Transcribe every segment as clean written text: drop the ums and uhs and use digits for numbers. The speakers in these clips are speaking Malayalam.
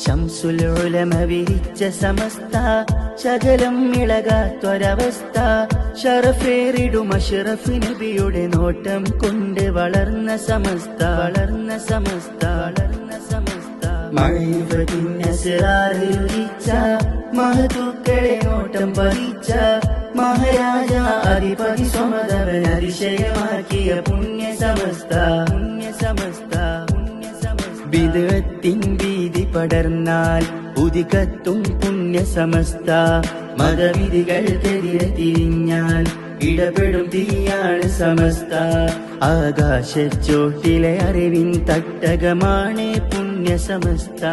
ശംസുൽ ഉലമ വിരിച്ച സമസ്ത ശകലം ഇളകാത്തൊരവസ്ഥ ഷറഫേറിടും അഷ്റഫ് നബിയുടെ നോട്ടം കൊണ്ട് വളർന്ന സമസ്ത മഅരിഫത്തിൻ അസ്റാറിൽ ഉദിച്ച മഹതുക്കളെ നോട്ടം പതിച്ച മഹാരാജ അധിപതി സ്വമതവൻ അതിശയമാക്കിയ പുണ്യ സമസ്ത ബിദ്അത്തിൻ ഭീതി പടർന്നാൽ ഉദികത്തും പുണ്യ സമസ്ത മതവിധികൾക്കെതിരെ തിരിഞ്ഞാൽ ഇടപെടും തീയാണ് സമസ്ത ആകാശച്ചോട്ടിലെ അറിവിൻ തട്ടകമാണ് പുണ്യ സമസ്ത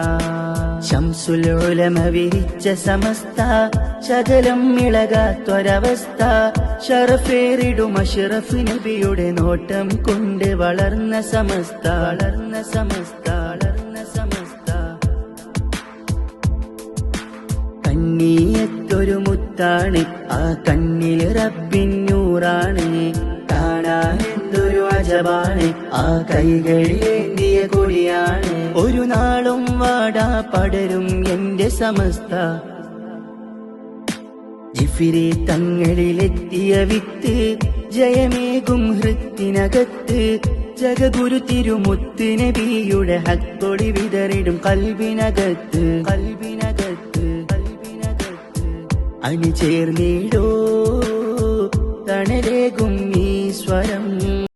ശംസുൽ ഉലമ വിരിച്ച സമസ്ത ശകലം ഇളകാത്തൊരവസ്ഥ ഷറഫേറിടും അഷ്റഫ് നബിയുടെ നോട്ടം കൊണ്ട് വളർന്ന സമസ്ത കണ്ണീയത്തൊരു മുത്താണ് ആ കണ്ണിൽ റബ്ബിൻ നൂറാണ് കാണാൻ എന്തൊരു അജബാണ് ആ കൈകളിലേന്തിയ കൊടിയാണ് ഒരു നാളും വാടാ പടരും എന്റെ സമസ്ത ജിഫിരി തങ്ങളിലെത്തിയ വിത്ത് ജയമേകും ഹൃത്തിനകത്ത് ജഗഗുരു തിരുമുത്ത് നബിയുടെ ഹക്കൊടി വിതറിടും കൽബിനകത്ത് അണിചേർന്നിടോ തണലേകും ഈ സ്വരം